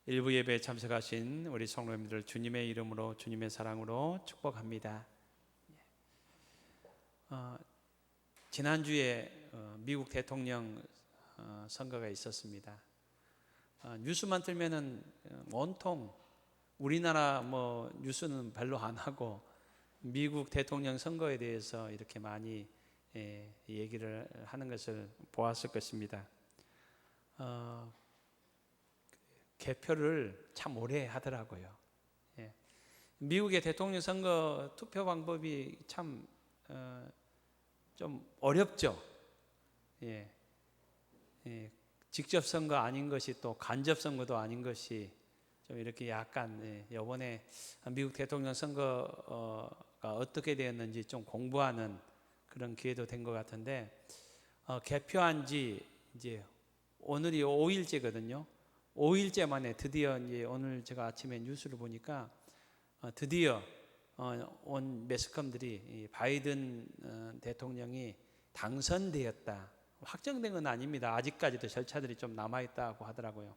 일부 예배에 참석하신 우리 성도님들 주님의 이름으로 주님의 사랑으로 축복합니다. 지난주에 미국 대통령 선거가 있었습니다. 뉴스만 틀면은 온통 우리나라 뉴스는 별로 안 하고 미국 대통령 선거에 대해서 이렇게 많이 얘기를 하는 것을 보았을 것입니다. 개표를 참 오래 하더라고요. 미국의 대통령 선거 투표 방법이 참 좀 어렵죠. 직접 선거 아닌 것이 또 간접 선거도 아닌 것이 좀 이렇게 약간 이번에 미국 대통령 선거가 어떻게 되었는지 좀 공부하는 그런 기회도 된 것 같은데, 개표한 지 이제 오늘이 5일째거든요. 5일째 만에 드디어 이제 오늘 제가 아침에 뉴스를 보니까 드디어 온 매스컴들이 바이든 대통령이 당선되었다. 확정된 건 아닙니다. 아직까지도 절차들이 좀 남아있다고 하더라고요.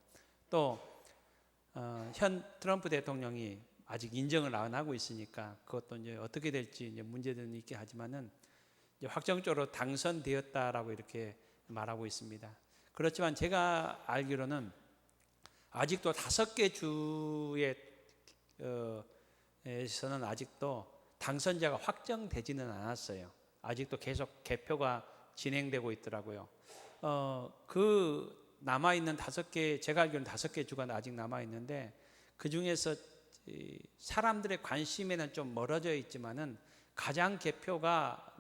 또 현 트럼프 대통령이 아직 인정을 안 하고 있으니까 그것도 이제 어떻게 될지 이제 문제는 있긴 하지만은 이제 확정적으로 당선되었다라고 이렇게 말하고 있습니다. 그렇지만 제가 알기로는 아직도 5개 주에서는 아직도 당선자가 확정되지는 않았어요. 아직도 계속 개표가 진행되고 있더라고요. 그 남아있는 5개, 제가 알기로는 5개 주가 아직 남아있는데, 그 중에서 사람들의 관심에는 좀 멀어져 있지만은 가장 개표가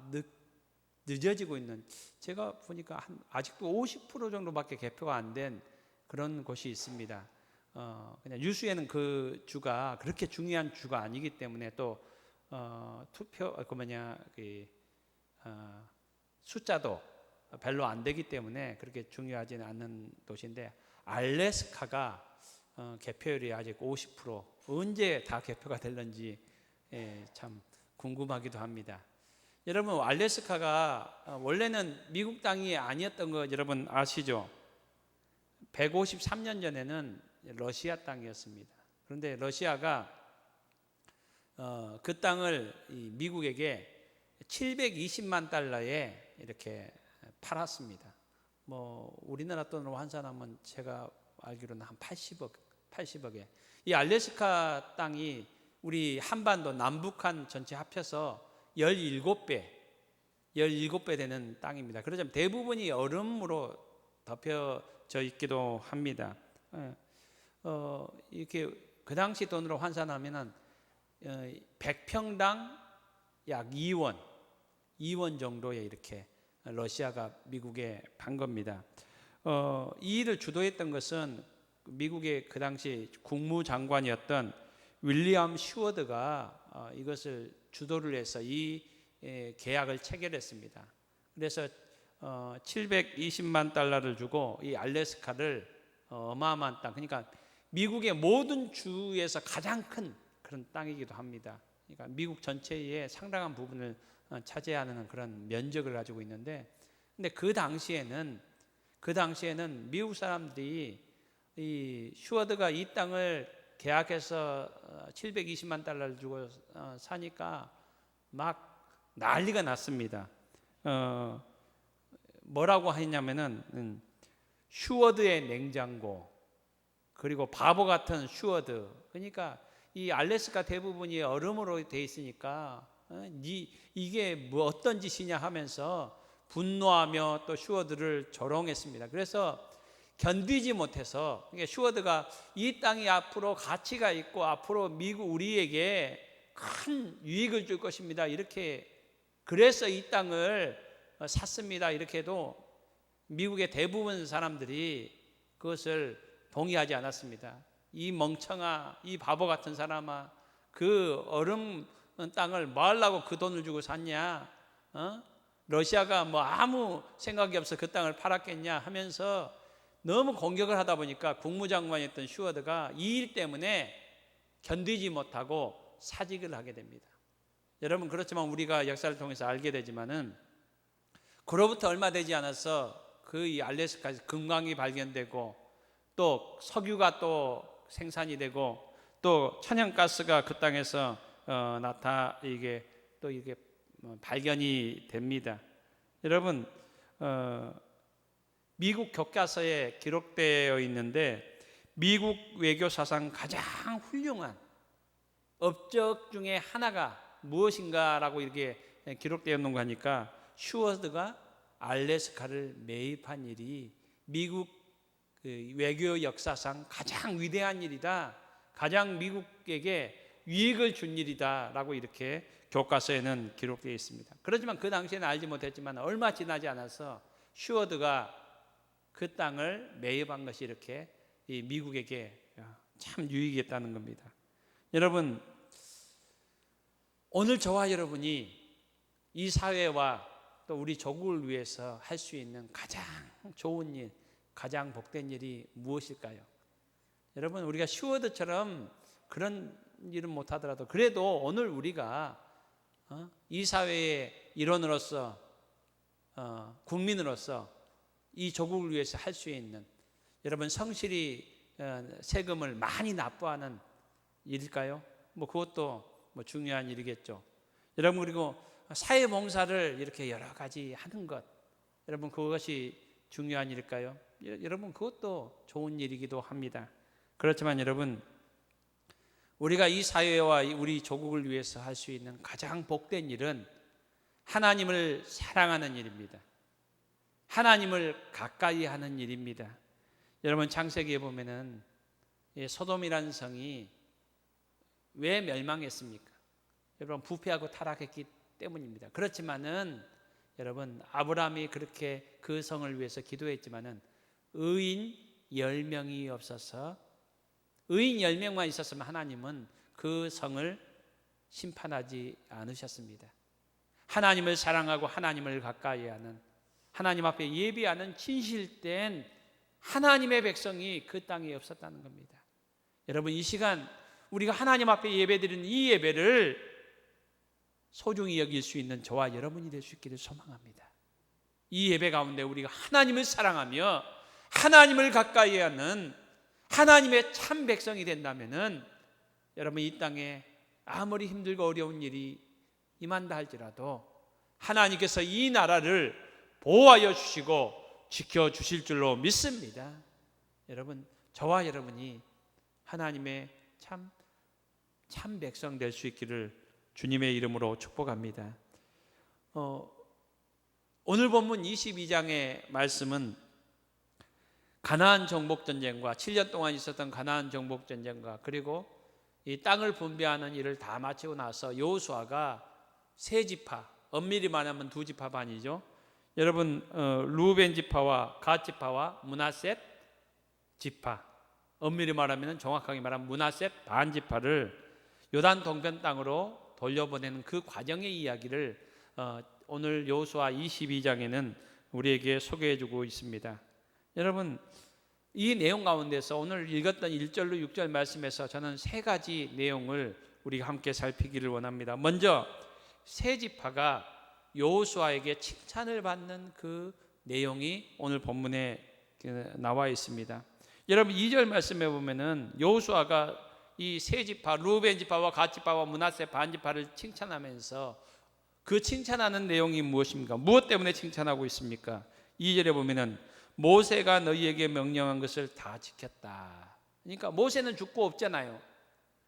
늦어지고 있는, 제가 보니까 아직도 50% 정도밖에 개표가 안 된 그런 곳이 있습니다. 그냥 뉴스에는 그 주가 그렇게 중요한 주가 아니기 때문에, 또 투표 숫자도 별로 안 되기 때문에 그렇게 중요하지는 않는 도시인데, 알래스카가 개표율이 아직 50%, 언제 다 개표가 될는지 참 궁금하기도 합니다. 여러분, 알래스카가 원래는 미국 땅이 아니었던 거 여러분 아시죠? 153년 전에는 러시아 땅이었습니다. 그런데 러시아가 그 땅을 미국에게 720만 달러에 이렇게 팔았습니다. 우리나라 돈으로 환산하면 제가 알기로는 한 80억에. 이 알래스카 땅이 우리 한반도 남북한 전체 합쳐서 17배 되는 땅입니다. 그러자면 대부분이 얼음으로 덮여져 있기도 합니다. 이렇게 그 당시 돈으로 환산하면은 100평당 약 2원 정도에 이렇게 러시아가 미국에 판 겁니다. 이 일을 주도했던 것은 미국의 그 당시 국무장관이었던 윌리엄 슈워드가 이것을 주도를 해서 이 계약을 체결했습니다. 그래서 720만 달러를 주고 이 알래스카를 어마어마한 땅, 그러니까 미국의 모든 주에서 가장 큰 그런 땅이기도 합니다. 그러니까 미국 전체의 상당한 부분을 차지하는 그런 면적을 가지고 있는데, 근데 그 당시에는 미국 사람들이 이 슈워드가 이 땅을 계약해서 720만 달러를 주고 사니까 막 난리가 났습니다. 뭐라고 했냐면은 슈워드의 냉장고, 그리고 바보 같은 슈워드. 그러니까 이 알래스카 대부분이 얼음으로 돼 있으니까 이게 어떤 짓이냐 하면서 분노하며 또 슈워드를 조롱했습니다. 그래서 견디지 못해서, 슈워드가 이 땅이 앞으로 가치가 있고 앞으로 미국 우리에게 큰 유익을 줄 것입니다, 이렇게, 그래서 이 땅을 샀습니다, 이렇게 해도 미국의 대부분 사람들이 그것을 동의하지 않았습니다. 이 멍청아, 이 바보 같은 사람아, 그 얼음 땅을 뭐 하려고 그 돈을 주고 샀냐? 러시아가 아무 생각이 없어 그 땅을 팔았겠냐 하면서 너무 공격을 하다 보니까 국무장관이었던 슈워드가 이 일 때문에 견디지 못하고 사직을 하게 됩니다. 여러분, 그렇지만 우리가 역사를 통해서 알게 되지만은, 그로부터 얼마 되지 않아서 그 이 알래스카에서 금광이 발견되고 또 석유가 또 생산이 되고 또 천연가스가 그 땅에서 이게 또 이게 발견이 됩니다. 여러분, 미국 교과서에 기록되어 있는데 미국 외교 사상 가장 훌륭한 업적 중에 하나가 무엇인가라고 이렇게 기록되어 있는 거 하니까 슈워드가 알래스카를 매입한 일이 미국 외교 역사상 가장 위대한 일이다, 가장 미국에게 유익을 준 일이다라고 이렇게 교과서에는 기록되어 있습니다. 그렇지만 그 당시에는 알지 못했지만 얼마 지나지 않아서 슈워드가 그 땅을 매입한 것이 이렇게 이 미국에게 참 유익이 있다는 겁니다. 여러분, 오늘 저와 여러분이 이 사회와 또 우리 조국을 위해서 할 수 있는 가장 좋은 일, 가장 복된 일이 무엇일까요? 여러분, 우리가 슈워드처럼 그런 일은 못하더라도 그래도 오늘 우리가 이 사회의 일원으로서 국민으로서 이 조국을 위해서 할 수 있는, 여러분 성실히 세금을 많이 납부하는 일일까요? 그것도 중요한 일이겠죠. 여러분, 그리고 사회봉사를 이렇게 여러 가지 하는 것, 여러분 그것이 중요한 일일까요? 여러분 그것도 좋은 일이기도 합니다. 그렇지만 여러분, 우리가 이 사회와 우리 조국을 위해서 할 수 있는 가장 복된 일은 하나님을 사랑하는 일입니다. 하나님을 가까이 하는 일입니다. 여러분, 창세기에 보면은 소돔이라는 성이 왜 멸망했습니까? 여러분, 부패하고 타락했기 때문입니다. 그렇지만은 여러분, 아브라함이 그렇게 그 성을 위해서 기도했지만은 의인 10명이 없어서, 의인 10명만 있었으면 하나님은 그 성을 심판하지 않으셨습니다. 하나님을 사랑하고 하나님을 가까이 하는, 하나님 앞에 예배하는 진실된 하나님의 백성이 그 땅에 없었다는 겁니다. 여러분, 이 시간 우리가 하나님 앞에 예배드리는 이 예배를 소중히 여길 수 있는 저와 여러분이 될 수 있기를 소망합니다. 이 예배 가운데 우리가 하나님을 사랑하며 하나님을 가까이 하는 하나님의 참 백성이 된다면은 여러분, 이 땅에 아무리 힘들고 어려운 일이 임한다 할지라도 하나님께서 이 나라를 보호하여 주시고 지켜주실 줄로 믿습니다. 여러분, 저와 여러분이 하나님의 참 백성 될 수 있기를 주님의 이름으로 축복합니다. 오늘 본문 22장의 말씀은 가나안 정복 전쟁과 7년 동안 있었던 가나안 정복 전쟁과 그리고 이 땅을 분배하는 일을 다 마치고 나서 여호수아가 세 지파, 엄밀히 말하면 두 지파 반이죠. 여러분, 루벤 지파와 갓 지파와 므낫셋 지파, 엄밀히 말하면 정확하게 말하면 므낫셋 반 지파를 요단 동편 땅으로 돌려보내는 그 과정의 이야기를 오늘 여호수아 22장에는 우리에게 소개해주고 있습니다. 여러분, 이 내용 가운데서 오늘 읽었던 1절로 6절 말씀에서 저는 세 가지 내용을 우리가 함께 살피기를 원합니다. 먼저 세 지파가 여호수아에게 칭찬을 받는 그 내용이 오늘 본문에 나와 있습니다. 여러분, 2절 말씀에 보면은 여호수아가 이 세 지파, 루벤 지파와 갓 지파와 므낫세 반 지파를 칭찬하면서 그 칭찬하는 내용이 무엇입니까? 무엇 때문에 칭찬하고 있습니까? 2절에 보면은 모세가 너희에게 명령한 것을 다 지켰다. 그러니까 모세는 죽고 없잖아요.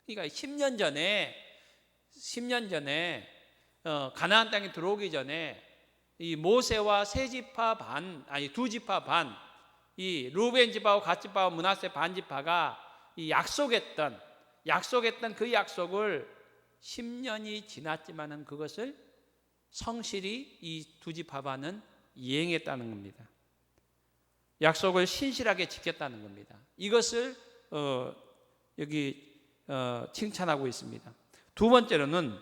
그러니까 10년 전에 가나안 땅에 들어오기 전에 이 모세와 세 지파 반, 두 지파 반, 이 루벤 지파와 갓 지파와 므낫세 반 지파가 이 약속했던 그 약속을 10년이 지났지만은 그것을 성실히 이 두 지파 반은 이행했다는 겁니다. 약속을 신실하게 지켰다는 겁니다. 이것을 여기 칭찬하고 있습니다. 두 번째로는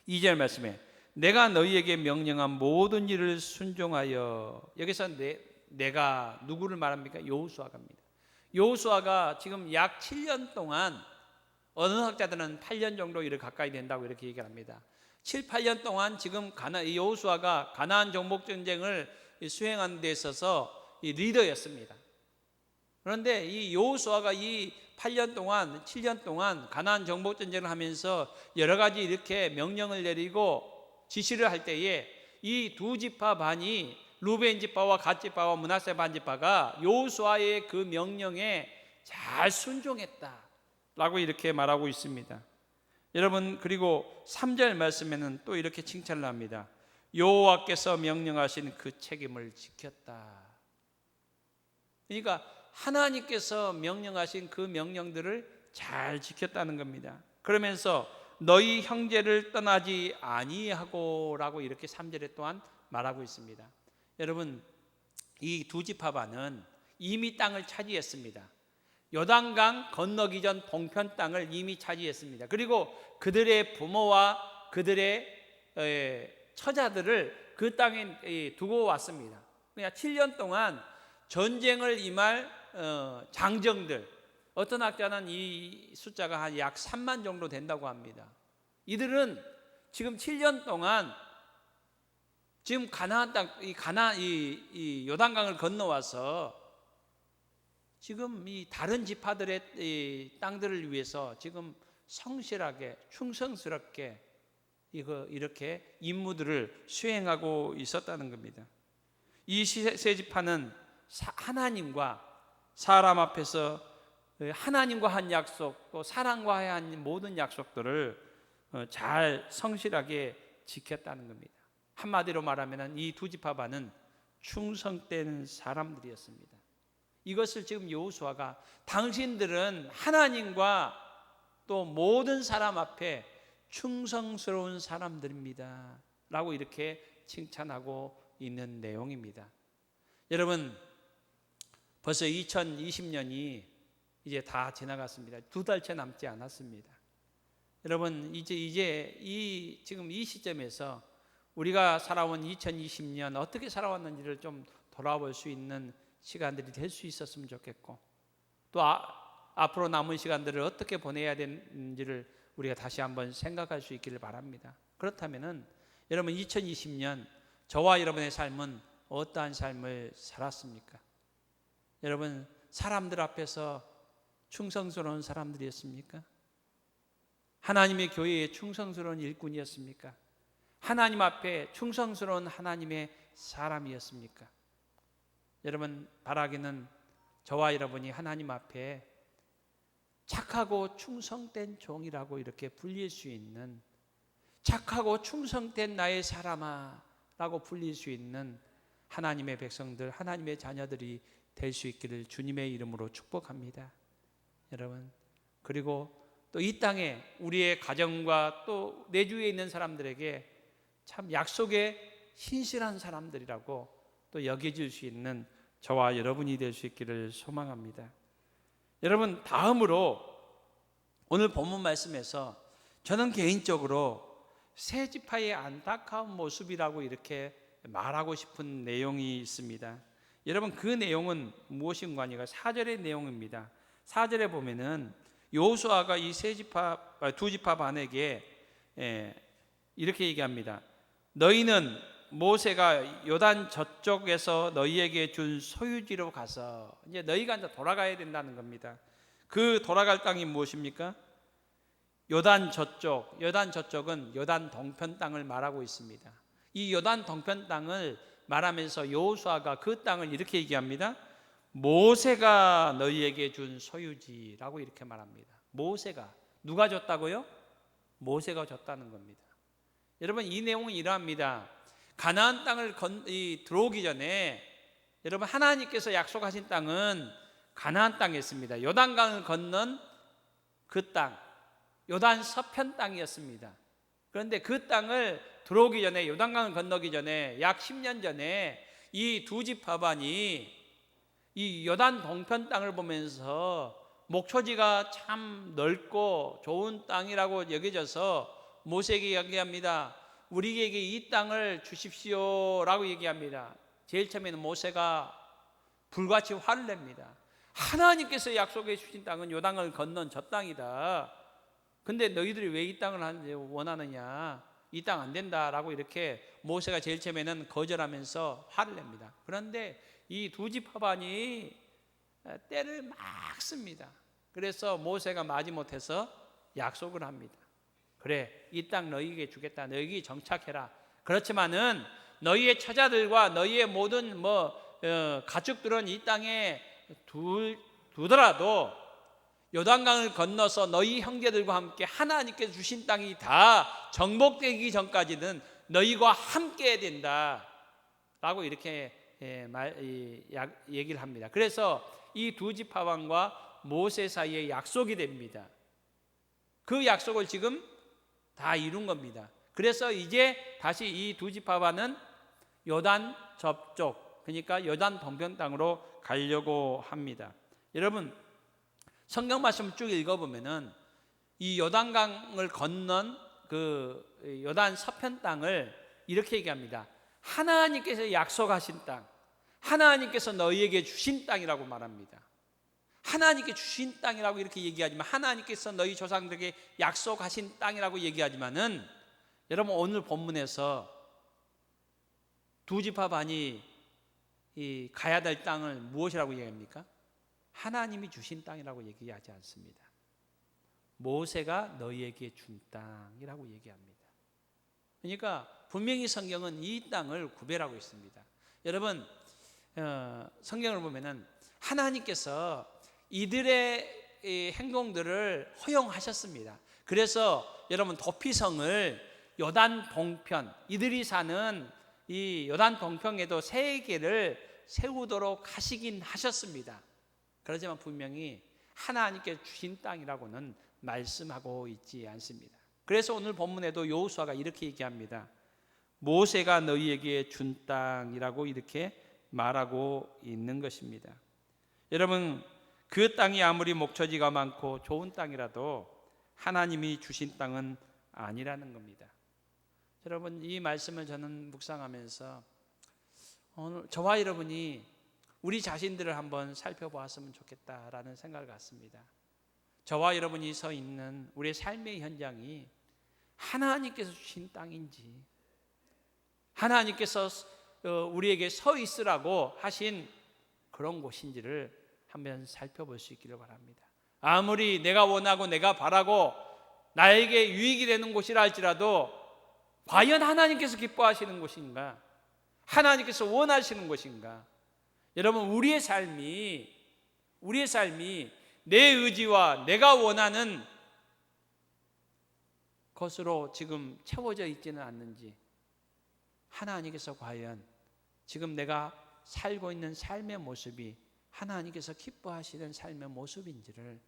2절 말씀에 내가 너희에게 명령한 모든 일을 순종하여, 여기서 내가 누구를 말합니까? 여호수아가입니다. 여호수아가 지금 약 7년 동안, 어느 학자들은 8년 정도 일을 가까이 된다고 이렇게 얘기합니다. 7, 8년 동안 지금 여호수아가 가나안 정복 전쟁을 수행하는 데 있어서 이 리더였습니다. 그런데 이 여호수아가 이 8년 동안 7년 동안 가나안 정복 전쟁을 하면서 여러 가지 이렇게 명령을 내리고 지시를 할 때에 이 두 지파 반이 루벤 지파와 갓 지파와 므낫세 반 지파가 여호수아의 그 명령에 잘 순종했다라고 이렇게 말하고 있습니다. 여러분, 그리고 3절 말씀에는 또 이렇게 칭찬을 합니다. 여호와께서 명령하신 그 책임을 지켰다. 그러니까 하나님께서 명령하신 그 명령들을 잘 지켰다는 겁니다. 그러면서 너희 형제를 떠나지 아니하고라고 이렇게 3절에 또한 말하고 있습니다. 여러분, 이 두 지파반은 이미 땅을 차지했습니다. 요단강 건너기 전 동편 땅을 이미 차지했습니다. 그리고 그들의 부모와 그들의 처자들을 그 땅에 두고 왔습니다. 그러니까 7년 동안 전쟁을 임할 장정들, 어떤 학자는 이 숫자가 한 약 3만 정도 된다고 합니다. 이들은 지금 7년 동안 지금 가나안 땅, 이 요단강을 건너와서 지금 이 다른 지파들의 이 땅들을 위해서 지금 성실하게 충성스럽게 이렇게 임무들을 수행하고 있었다는 겁니다. 이 세 지파는 하나님과 사람 앞에서 하나님과 한 약속, 또 사람과 한 모든 약속들을 잘 성실하게 지켰다는 겁니다. 한마디로 말하면 이 두 지파반은 충성된 사람들이었습니다. 이것을 지금 여호수아가 당신들은 하나님과 또 모든 사람 앞에 충성스러운 사람들입니다 라고 이렇게 칭찬하고 있는 내용입니다. 여러분, 벌써 2020년이 이제 다 지나갔습니다. 2달째 남지 않았습니다. 여러분, 이제 지금 이 시점에서 우리가 살아온 2020년 어떻게 살아왔는지를 좀 돌아볼 수 있는 시간들이 될 수 있었으면 좋겠고, 또 앞으로 남은 시간들을 어떻게 보내야 되는지를 우리가 다시 한번 생각할 수 있기를 바랍니다. 그렇다면은 여러분, 2020년 저와 여러분의 삶은 어떠한 삶을 살았습니까? 여러분, 사람들 앞에서 충성스러운 사람들이었습니까? 하나님의 교회에 충성스러운 일꾼이었습니까? 하나님 앞에 충성스러운 하나님의 사람이었습니까? 여러분, 바라기는 저와 여러분이 하나님 앞에 착하고 충성된 종이라고 이렇게 불릴 수 있는, 착하고 충성된 나의 사람아 라고 불릴 수 있는 하나님의 백성들, 하나님의 자녀들이 될 수 있기를 주님의 이름으로 축복합니다. 여러분, 그리고 또 이 땅에 우리의 가정과 또 내 주위에 있는 사람들에게 참 약속에 신실한 사람들이라고 또 여겨질 수 있는 저와 여러분이 될 수 있기를 소망합니다. 여러분, 다음으로 오늘 본문 말씀에서 저는 개인적으로 세 지파의 안타까운 모습이라고 이렇게 말하고 싶은 내용이 있습니다. 여러분, 그 내용은 무엇인가 하니까 4절의 내용입니다. 4절에 보면은 여호수아가 이 두 지파 반에게 이렇게 얘기합니다. 너희는 모세가 요단 저쪽에서 너희에게 준 소유지로 가서, 이제 너희가 이제 돌아가야 된다는 겁니다. 그 돌아갈 땅이 무엇입니까? 요단 저쪽은 요단 동편 땅을 말하고 있습니다. 이 요단 동편 땅을 말하면서 여호수아가 그 땅을 이렇게 얘기합니다. 모세가 너희에게 준 소유지라고 이렇게 말합니다. 모세가, 누가 줬다고요? 모세가 줬다는 겁니다. 여러분, 이 내용은 이러합니다. 가나안 땅을 들어오기 전에 여러분, 하나님께서 약속하신 땅은 가나안 땅이었습니다. 요단강을 건넌 그 땅, 요단 서편 땅이었습니다. 그런데 그 땅을 들어오기 전에, 요단강을 건너기 전에 약 10년 전에 이 두 지파반이 이 요단 동편 땅을 보면서 목초지가 참 넓고 좋은 땅이라고 여겨져서 모세에게 얘기합니다. 우리에게 이 땅을 주십시오 라고 얘기합니다. 제일 처음에는 모세가 불같이 화를 냅니다. 하나님께서 약속해 주신 땅은 요단강을 건넌 저 땅이다. 근데 너희들이 왜 이 땅을 원하느냐, 이 땅 안 된다라고 이렇게 모세가 제일 처음에는 거절하면서 화를 냅니다. 그런데 이 두 지파반이 때를 막 씁니다. 그래서 모세가 마지못해서 약속을 합니다. 그래, 이 땅 너희에게 주겠다. 너희에게 정착해라. 그렇지만은 너희의 처자들과 너희의 모든 가축들은 이 땅에 두더라도 요단강을 건너서 너희 형제들과 함께 하나님께서 주신 땅이 다 정복되기 전까지는 너희와 함께 해야 된다 라고 이렇게 얘기를 합니다. 그래서 이 두 지파방과 모세 사이에 약속이 됩니다. 그 약속을 지금 다 이룬 겁니다. 그래서 이제 다시 이 두 지파반은 요단 접쪽, 그러니까 요단 동편 땅으로 가려고 합니다. 여러분, 성경 말씀 쭉 읽어보면은 이 요단강을 건넌 그 요단 서편 땅을 이렇게 얘기합니다. 하나님께서 약속하신 땅, 하나님께서 너희에게 주신 땅이라고 말합니다. 하나님께 주신 땅이라고 이렇게 얘기하지만, 하나님께서 너희 조상들에게 약속하신 땅이라고 얘기하지만은, 여러분 오늘 본문에서 두 지파반이 가야 될 땅을 무엇이라고 얘기합니까? 하나님이 주신 땅이라고 얘기하지 않습니다. 모세가 너희에게 준 땅이라고 얘기합니다. 그러니까 분명히 성경은 이 땅을 구별하고 있습니다. 여러분, 성경을 보면은 하나님께서 이들의 행동들을 허용하셨습니다. 그래서 여러분, 도피성을 요단 동편, 이들이 사는 이 요단 동편에도 세 개를 세우도록 하시긴 하셨습니다. 그렇지만 분명히 하나님께 주신 땅이라고는 말씀하고 있지 않습니다. 그래서 오늘 본문에도 여호수아가 이렇게 얘기합니다. 모세가 너희에게 준 땅이라고 이렇게 말하고 있는 것입니다. 여러분, 그 땅이 아무리 목초지가 많고 좋은 땅이라도 하나님이 주신 땅은 아니라는 겁니다. 여러분, 이 말씀을 저는 묵상하면서 오늘 저와 여러분이 우리 자신들을 한번 살펴보았으면 좋겠다라는 생각을 갖습니다. 저와 여러분이 서 있는 우리의 삶의 현장이 하나님께서 주신 땅인지, 하나님께서 우리에게 서 있으라고 하신 그런 곳인지를 한번 살펴볼 수 있기를 바랍니다. 아무리 내가 원하고 내가 바라고 나에게 유익이 되는 곳이라 할지라도 과연 하나님께서 기뻐하시는 곳인가? 하나님께서 원하시는 곳인가? 여러분, 우리의 삶이 내 의지와 내가 원하는 것으로 지금 채워져 있지는 않는지, 하나님께서 과연 지금 내가 살고 있는 삶의 모습이 하나님께서 기뻐하시는 삶의 모습인지를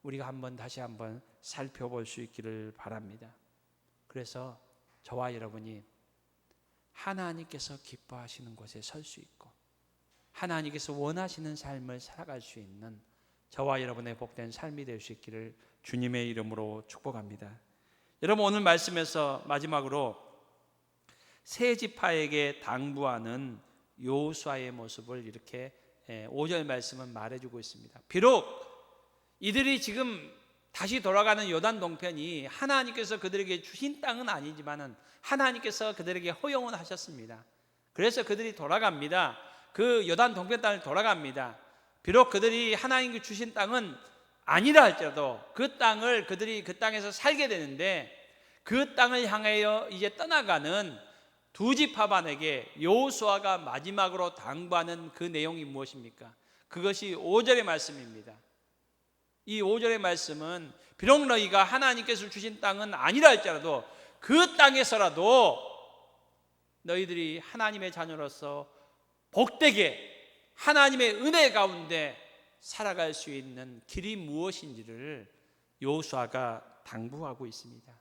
우리가 다시 한번 살펴볼 수 있기를 바랍니다. 그래서 저와 여러분이 하나님께서 기뻐하시는 곳에 설 수 있고 하나님께서 원하시는 삶을 살아갈 수 있는 저와 여러분의 복된 삶이 될 수 있기를 주님의 이름으로 축복합니다. 여러분, 오늘 말씀에서 마지막으로 세 지파에게 당부하는 여호수아의 모습을 이렇게 5절 말씀은 말해주고 있습니다. 비록 이들이 지금 다시 돌아가는 요단 동편이 하나님께서 그들에게 주신 땅은 아니지만은 하나님께서 그들에게 허용은 하셨습니다. 그래서 그들이 돌아갑니다. 그 요단 동편 땅을 돌아갑니다. 비록 그들이 하나님께 주신 땅은 아니라 할지라도 그 땅을 그들이 그 땅에서 살게 되는데, 그 땅을 향하여 이제 떠나가는 두 지파반에게 여호수아가 마지막으로 당부하는 그 내용이 무엇입니까? 그것이 5절의 말씀입니다. 이 5절의 말씀은 비록 너희가 하나님께서 주신 땅은 아니라 할지라도 그 땅에서라도 너희들이 하나님의 자녀로서 복되게 하나님의 은혜 가운데 살아갈 수 있는 길이 무엇인지를 여호수아가 당부하고 있습니다.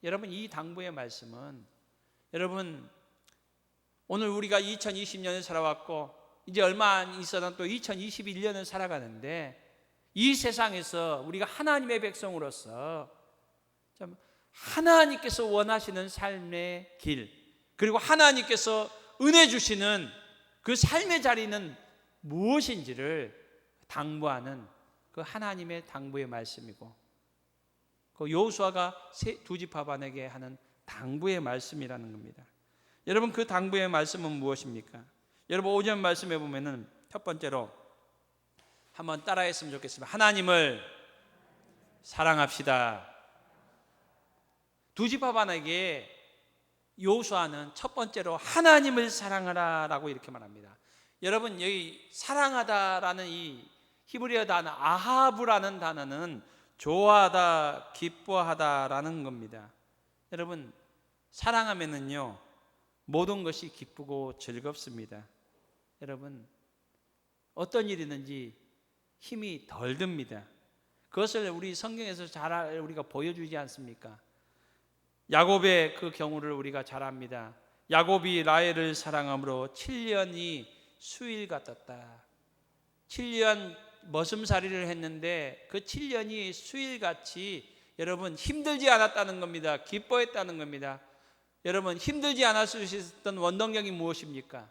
여러분, 이 당부의 말씀은, 여러분, 오늘 우리가 2020년을 살아왔고 이제 얼마 안 있어서 또 2021년을 살아가는데, 이 세상에서 우리가 하나님의 백성으로서 하나님께서 원하시는 삶의 길, 그리고 하나님께서 은혜 주시는 그 삶의 자리는 무엇인지를 당부하는 그 하나님의 당부의 말씀이고, 그 여호수아가 두 지파반에게 하는 당부의 말씀이라는 겁니다. 여러분, 그 당부의 말씀은 무엇입니까? 여러분, 5절 말씀에 보면은 첫 번째로 한번 따라했으면 좋겠습니다. 하나님을 사랑합시다. 두 지파반에게 여호수아는 첫 번째로 하나님을 사랑하라라고 이렇게 말합니다. 여러분, 여기 사랑하다라는 이 히브리어 단어 아하브라는 단어는 좋아하다, 기뻐하다라는 겁니다. 여러분, 사랑하면은요 모든 것이 기쁘고 즐겁습니다. 여러분, 어떤 일이든지 힘이 덜 듭니다. 그것을 우리 성경에서 잘 우리가 보여주지 않습니까? 야곱의 그 경우를 우리가 잘 압니다. 야곱이 라헬을 사랑함으로 7년이 수일 같았다. 7년 머슴살이를 했는데 그 7년이 수일같이 여러분 힘들지 않았다는 겁니다. 기뻐했다는 겁니다. 여러분, 힘들지 않았을 수 있었던 원동력이 무엇입니까?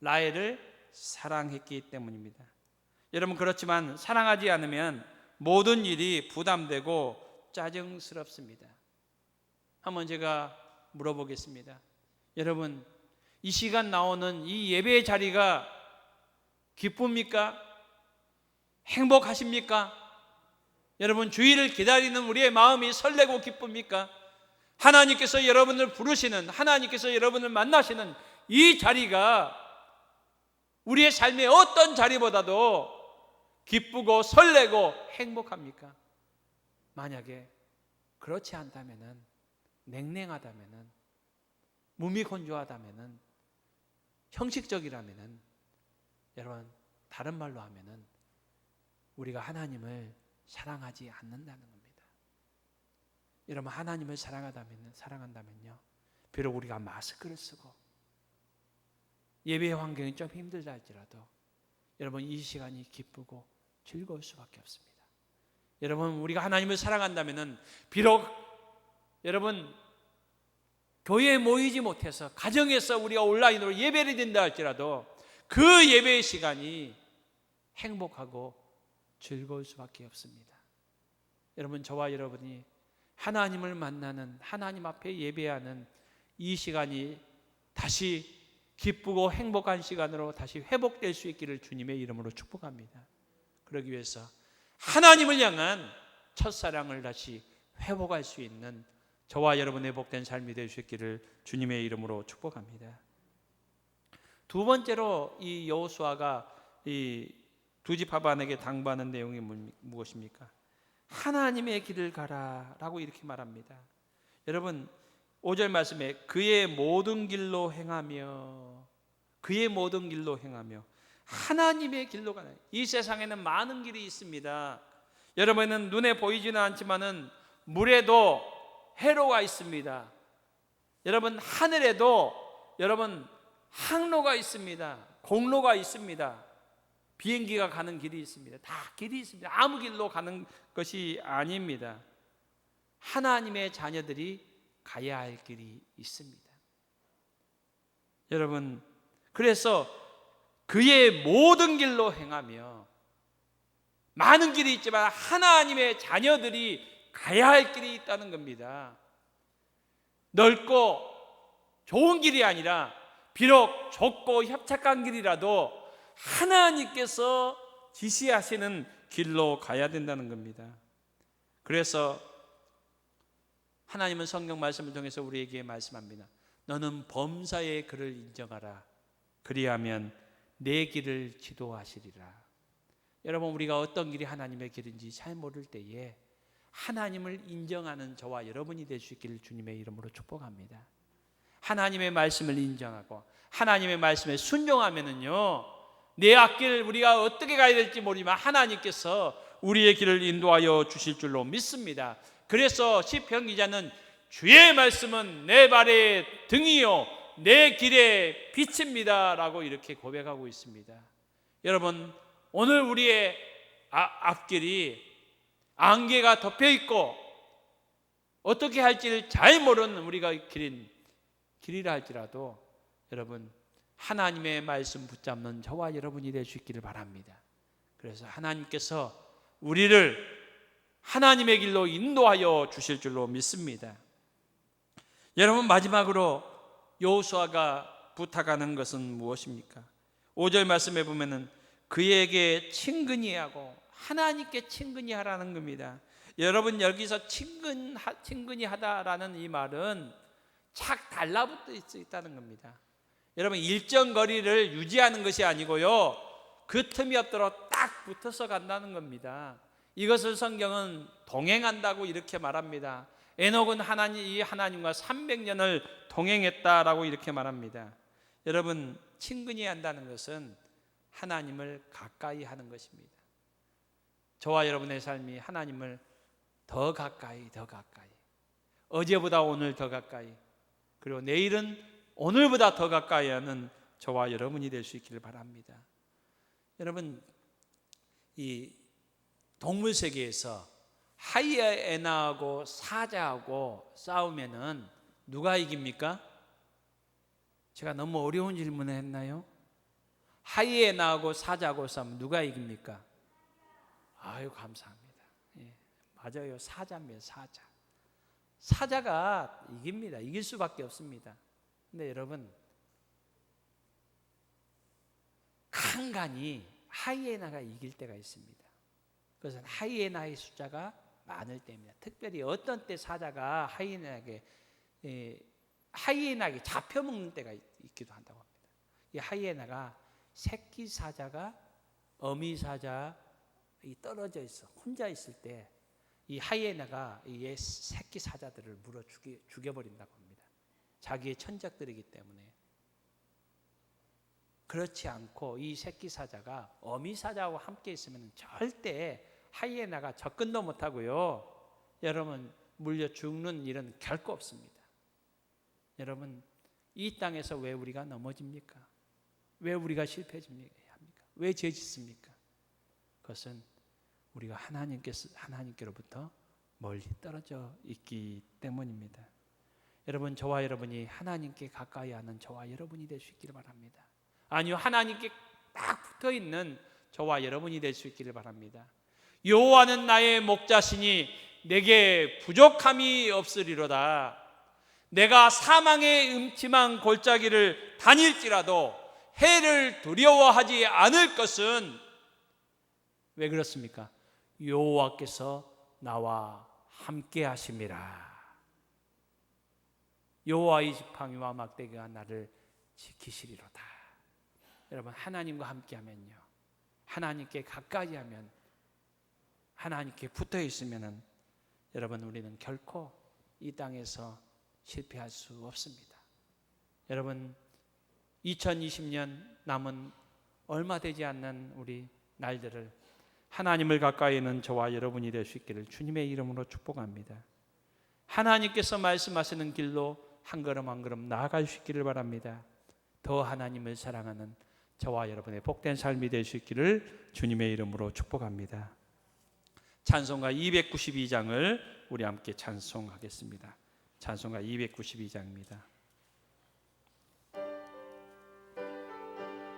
라헬을 사랑했기 때문입니다. 여러분, 그렇지만 사랑하지 않으면 모든 일이 부담되고 짜증스럽습니다. 한번 제가 물어보겠습니다. 여러분, 이 시간 나오는 이 예배의 자리가 기쁩니까? 행복하십니까? 여러분, 주일을 기다리는 우리의 마음이 설레고 기쁩니까? 하나님께서 여러분을 부르시는, 하나님께서 여러분을 만나시는 이 자리가 우리의 삶의 어떤 자리보다도 기쁘고 설레고 행복합니까? 만약에 그렇지 않다면은, 냉랭하다면은, 무미건조하다면은, 형식적이라면은, 여러분, 다른 말로 하면은 우리가 하나님을 사랑하지 않는다는 겁니다. 여러분, 하나님을 사랑한다면요, 비록 우리가 마스크를 쓰고 예배 환경이 좀 힘들다 할지라도 여러분, 이 시간이 기쁘고 즐거울 수밖에 없습니다. 여러분, 우리가 하나님을 사랑한다면은 비록 여러분 교회에 모이지 못해서 가정에서 우리가 온라인으로 예배를 드린다 할지라도 그 예배의 시간이 행복하고 즐거울 수밖에 없습니다. 여러분, 저와 여러분이 하나님을 만나는, 하나님 앞에 예배하는 이 시간이 다시 기쁘고 행복한 시간으로 다시 회복될 수 있기를 주님의 이름으로 축복합니다. 그러기 위해서 하나님을 향한 첫사랑을 다시 회복할 수 있는 저와 여러분의 복된 삶이 될 수 있기를 주님의 이름으로 축복합니다. 두 번째로 이 여호수아가 이 두 지파반에게 당부하는 내용이 무엇입니까? 하나님의 길을 가라라고 이렇게 말합니다. 여러분, 5절 말씀에 그의 모든 길로 행하며, 그의 모든 길로 행하며 하나님의 길로 가라. 이 세상에는 많은 길이 있습니다. 여러분은 눈에 보이지는 않지만은 물에도 해로가 있습니다. 여러분, 하늘에도 여러분 항로가 있습니다. 공로가 있습니다. 비행기가 가는 길이 있습니다. 다 길이 있습니다. 아무 길로 가는 것이 아닙니다. 하나님의 자녀들이 가야 할 길이 있습니다. 여러분, 그래서 그의 모든 길로 행하며, 많은 길이 있지만 하나님의 자녀들이 가야 할 길이 있다는 겁니다. 넓고 좋은 길이 아니라 비록 좁고 협착한 길이라도 하나님께서 지시하시는 길로 가야 된다는 겁니다. 그래서 하나님은 성경 말씀을 통해서 우리에게 말씀합니다. 너는 범사의 그를 인정하라. 그리하면 내 길을 지도하시리라. 여러분, 우리가 어떤 길이 하나님의 길인지 잘 모를 때에 하나님을 인정하는 저와 여러분이 될 수 있기를 주님의 이름으로 축복합니다. 하나님의 말씀을 인정하고 하나님의 말씀에 순종하면은요, 내 앞길 우리가 어떻게 가야 될지 모르지만 하나님께서 우리의 길을 인도하여 주실 줄로 믿습니다. 그래서 시편 기자는 주의 말씀은 내 발의 등이요 내 길의 빛입니다 라고 이렇게 고백하고 있습니다. 여러분, 오늘 우리의 앞길이 안개가 덮여 있고 어떻게 할지를 잘 모르는 우리가 길이라 할지라도 여러분, 하나님의 말씀 붙잡는 저와 여러분이 될 수 있기를 바랍니다. 그래서 하나님께서 우리를 하나님의 길로 인도하여 주실 줄로 믿습니다. 여러분, 마지막으로 여호수아가 부탁하는 것은 무엇입니까? 5절 말씀에 보면은 그에게 친근히 하고 하나님께 친근히 하라는 겁니다. 여러분 여기서 친근히 하다라는 이 말은 착 달라붙어 있다는 겁니다. 여러분 일정 거리를 유지하는 것이 아니고요, 그 틈이 없도록 딱 붙어서 간다는 겁니다. 이것을 성경은 동행한다고 이렇게 말합니다. 에녹은 이 하나님과 300년을 동행했다라고 이렇게 말합니다. 여러분 친근히 한다는 것은 하나님을 가까이 하는 것입니다. 저와 여러분의 삶이 하나님을 더 가까이 어제보다 오늘 더 가까이, 그리고 내일은 오늘보다 더 가까이 하는 저와 여러분이 될 수 있기를 바랍니다. 여러분 이 동물 세계에서 하이에나하고 사자하고 싸우면은 누가 이깁니까? 제가 너무 어려운 질문을 했나요? 하이에나하고 사자하고 싸우면 누가 이깁니까? 아유 감사합니다. 예, 맞아요. 사자입니다. 사자가 이깁니다. 이길 수밖에 없습니다. 근데 여러분 간간히 하이에나가 이길 때가 있습니다. 그것은 하이에나의 숫자가 많을 때입니다. 특별히 어떤 때 사자가 하이에나에게 잡혀먹는 때가 있기도 한다고 합니다. 이 하이에나가 새끼 사자가 어미 사자 떨어져 있어 혼자 있을 때 이 하이에나가 이 새끼 사자들을 물어 죽여버린다고 합니다. 자기의 천적들이기 때문에. 그렇지 않고 이 새끼 사자가 어미 사자와 함께 있으면 절대 하이에나가 접근도 못하고요, 여러분 물려 죽는 일은 결코 없습니다. 여러분 이 땅에서 왜 우리가 넘어집니까? 왜 우리가 실패합니까? 왜 죄 짓습니까? 그것은 우리가 하나님께로부터 멀리 떨어져 있기 때문입니다. 여러분 저와 여러분이 하나님께 가까이 하는 저와 여러분이 될 수 있기를 바랍니다. 아니요, 하나님께 딱 붙어있는 저와 여러분이 될 수 있기를 바랍니다. 여호와는 나의 목자시니 내게 부족함이 없으리로다. 내가 사망의 음침한 골짜기를 다닐지라도 해를 두려워하지 않을 것은 왜 그렇습니까? 여호와께서 나와 함께 하심이라. 여호와의 지팡이와 막대기가 나를 지키시리로다. 여러분 하나님과 함께 하면요, 하나님께 가까이 하면, 하나님께 붙어 있으면 여러분 우리는 결코 이 땅에서 실패할 수 없습니다. 여러분 2020년 남은 얼마 되지 않는 우리 날들을 하나님을 가까이 있는 저와 여러분이 될 수 있기를 주님의 이름으로 축복합니다. 하나님께서 말씀하시는 길로 한 걸음 한 걸음 나아갈 수 있기를 바랍니다. 더 하나님을 사랑하는 저와 여러분의 복된 삶이 될 수 있기를 주님의 이름으로 축복합니다. 찬송가 292장을 우리 함께 찬송하겠습니다. 찬송가 292장입니다.